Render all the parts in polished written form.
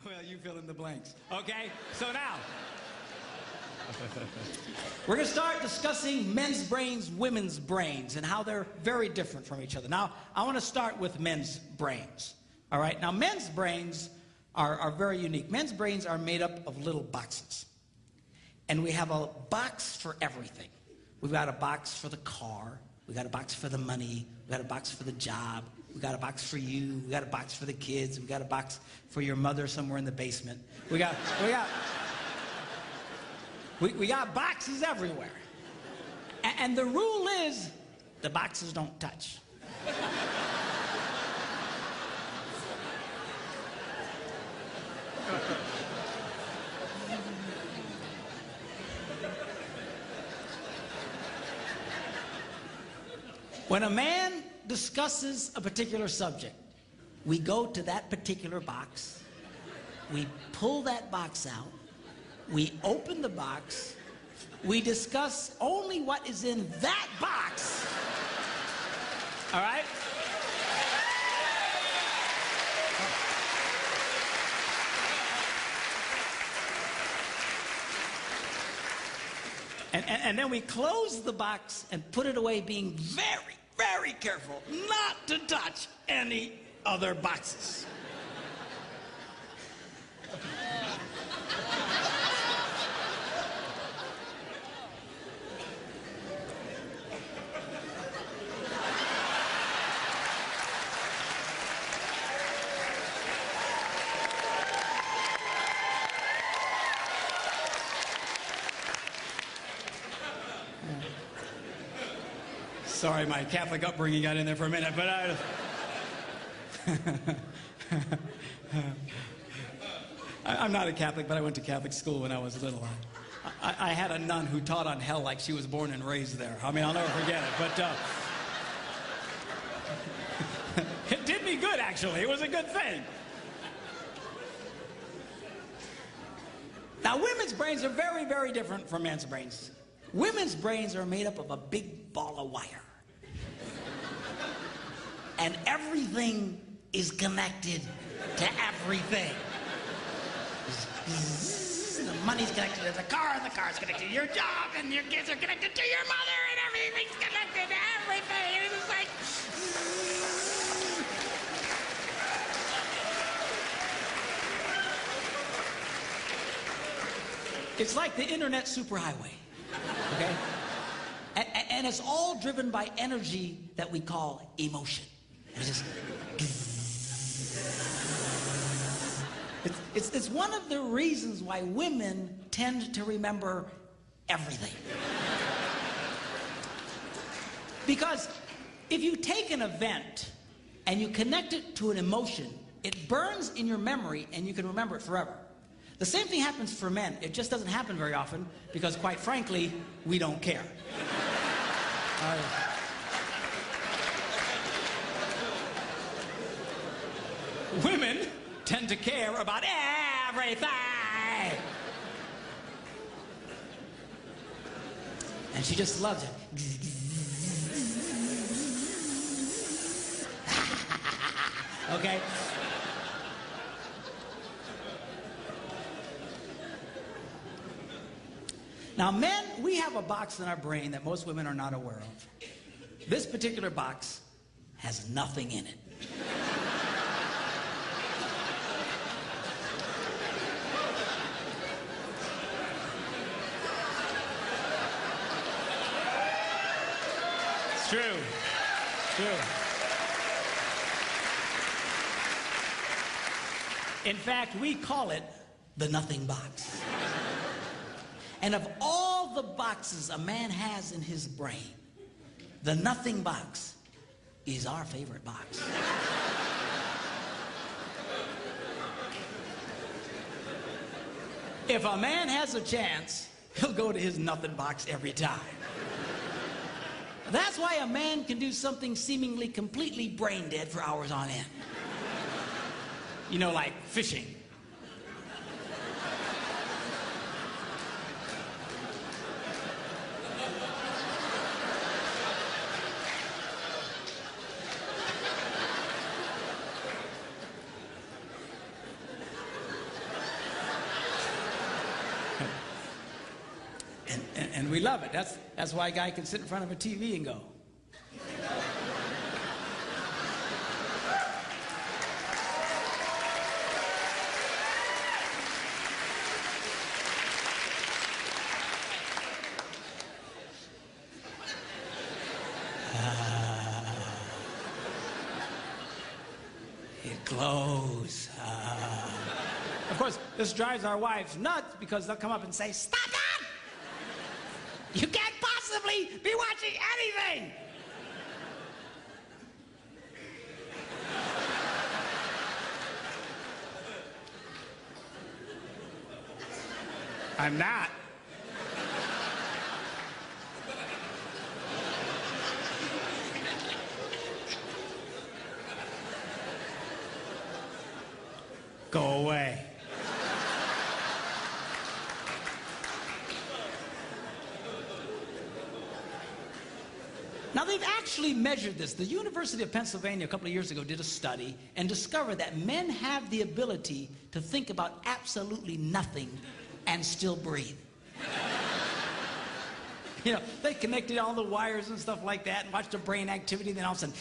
Well, you fill in the blanks. Okay, so now, we're going to start discussing men's brains, women's brains, and how they're very different from each other. Now, I want to start with men's brains. All right, now men's brains are very unique. Men's brains are made up of little boxes. And we have a box for everything. We've got a box for the car. We've got a box for the money. We've got a box for the job. We've got a box for you. We've got a box for the kids. We've got a box for your mother somewhere in the basement. We got boxes everywhere. And the rule is the boxes don't touch. When a man discusses a particular subject, we go to that particular box, we pull that box out, we open the box, we discuss only what is in that box, all right? And then we close the box and put it away, being very, very careful not to touch any other boxes. Sorry, my Catholic upbringing got in there for a minute, but I'm not a Catholic, but I went to Catholic school when I was little. I had a nun who taught on hell like she was born and raised there. I mean, I'll never forget it, but it did me good, actually. It was a good thing. Now, women's brains are very, very different from men's brains. Women's brains are made up of a big ball of wire. And everything is connected to everything. The money's connected to the car is connected to your job, and your kids are connected to your mother, and everything's connected to everything. And it's like... It's like the internet superhighway, okay? And it's all driven by energy that we call emotion. It's just... It's one of the reasons why women tend to remember everything. Because if you take an event and you connect it to an emotion, it burns in your memory and you can remember it forever. The same thing happens for men. It just doesn't happen very often because, quite frankly, we don't care. Women tend to care about everything. And she just loves it. Okay? Now, men, we have a box in our brain that most women are not aware of. This particular box has nothing in it. It's true. It's true. In fact, we call it the nothing box. And of all the boxes a man has in his brain, the nothing box is our favorite box. If a man has a chance, he'll go to his nothing box every time. That's why a man can do something seemingly completely brain dead for hours on end. You know, like fishing. love it. That's why a guy can sit in front of a TV and go. It glows. Of course, this drives our wives nuts because they'll come up and say, "Stop that! You can't possibly be watching anything!" I'm not. Go away. Now, they've actually measured this. The University of Pennsylvania a couple of years ago did a study and discovered that men have the ability to think about absolutely nothing and still breathe. You know, they connected all the wires and stuff like that and watched the brain activity, then all of a sudden,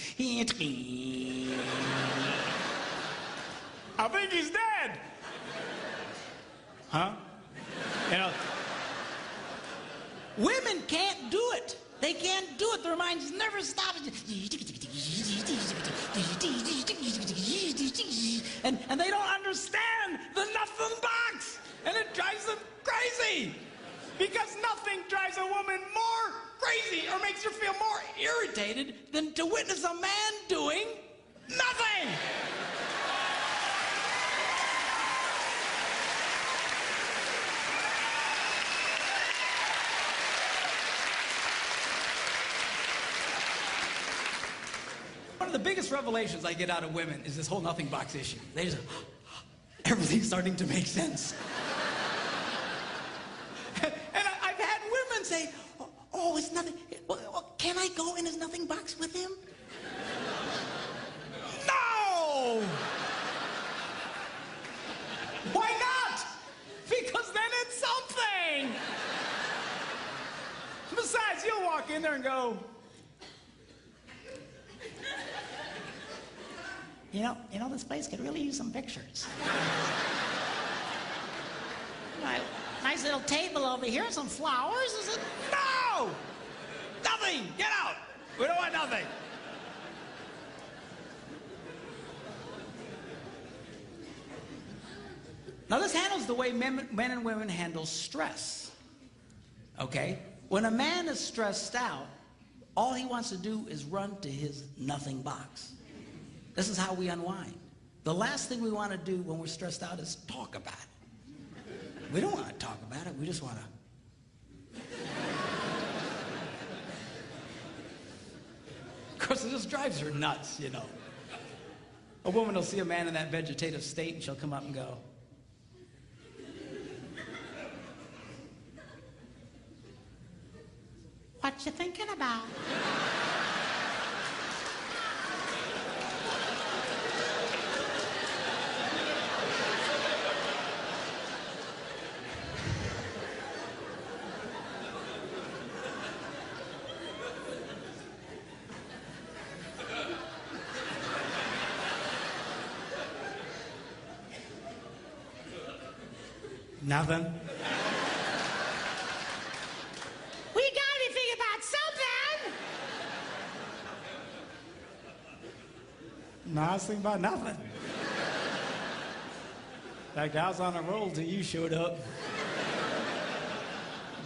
I think he's dead. Huh? You know, women can't do it. They can't do it. Their minds never stop. And they don't understand the nothing box. And it drives them crazy. Because nothing drives a woman more crazy or makes her feel more irritated than to witness a man doing nothing. One of the biggest revelations I get out of women is this whole nothing box issue. They just, everything's starting to make sense. And I've had women say, "Oh, it's nothing. Well, can I go in his nothing box with him?" No! Why not? Because then it's something. Besides, you'll walk in there and go, You know, this place could really use some pictures. Nice little table over here, some flowers. Is it? No! Nothing! Get out! We don't want nothing. Now, this handles the way men and women handle stress. Okay? When a man is stressed out, all he wants to do is run to his nothing box. This is how we unwind. The last thing we want to do when we're stressed out is talk about it. We don't want to talk about it. We just want to. Of course, it just drives her nuts, you know. A woman will see a man in that vegetative state and she'll come up and go, "What you thinking about?" Nothing. We gotta be thinking about something. No, I was thinking about nothing. In fact, I was on a roll till you showed up.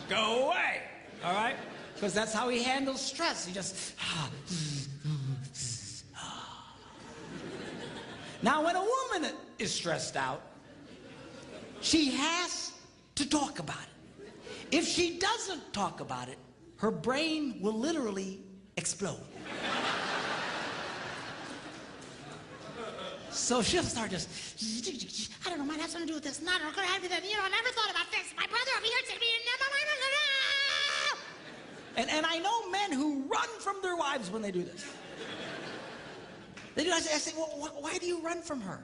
Go away, all right? Because that's how he handles stress. He just... Now, when a woman is stressed out, she has to talk about it. If she doesn't talk about it, her brain will literally explode. So she'll start just, I don't know, might have something to do with this. Not, could have that. You know, I never thought about this. My brother over here said to me, and I know men who run from their wives when they do this. They do. I say, well, why do you run from her?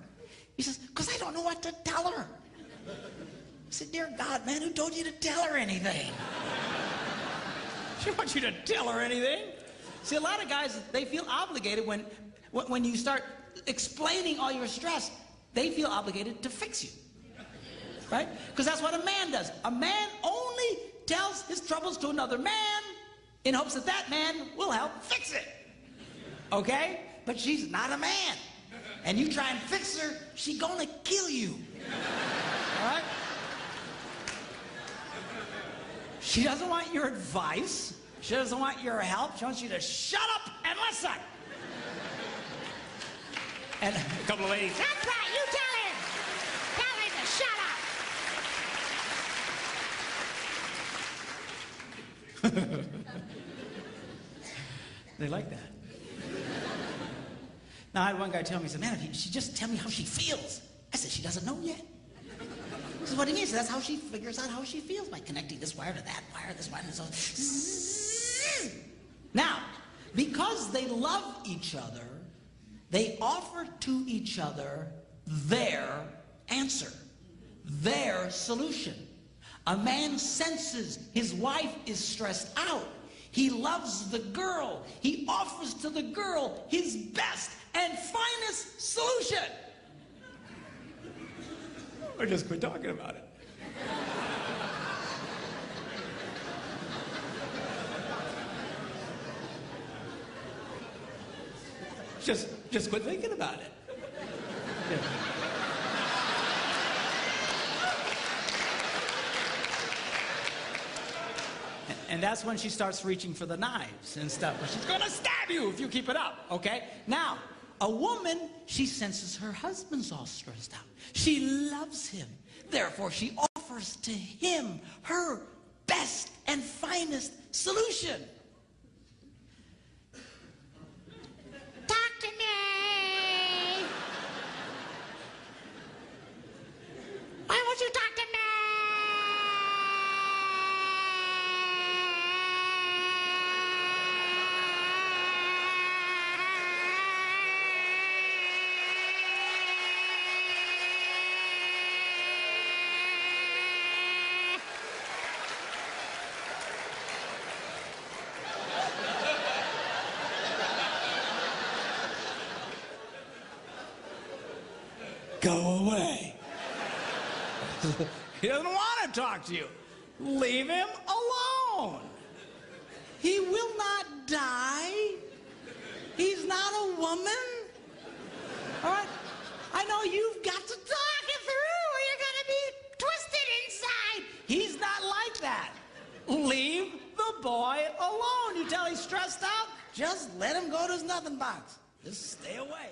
He says, because I don't know what to tell her. I said, dear God, man, who told you to tell her anything? She wants you to tell her anything. See, a lot of guys, they feel obligated when you start explaining all your stress, they feel obligated to fix you. Right? Because that's what a man does. A man only tells his troubles to another man in hopes that that man will help fix it. Okay? But she's not a man. And you try and fix her, she's gonna kill you. All right? She doesn't want your advice. She doesn't want your help. She wants you to shut up and listen. And a couple of ladies, That's right, you tell him. Tell him to shut up. they like that. Now, I had one guy tell me, he said, man, if she just tell me how she feels. I said, she doesn't know yet. He said, what do you mean? He said, that's how she figures out how she feels, by connecting this wire to that wire, this wire, and so. Now, because they love each other, they offer to each other their answer, their solution. A man senses his wife is stressed out. He loves the girl. He offers to the girl his best and finest solution. Or just quit talking about it. Just quit thinking about it. Yeah. And that's when she starts reaching for the knives and stuff. She's gonna stab you if you keep it up, okay? Now, a woman, she senses her husband's all stressed out. She loves him. Therefore, she offers to him her best and finest solution. Talk to me. Why won't you talk to me? Go away. He doesn't want to talk to you. Leave him alone. He will not die. He's not a woman. All right? I know you've got to talk it through or you're going to be twisted inside. He's not like that. Leave the boy alone. You tell he's stressed out, just let him go to his nothing box. Just stay away.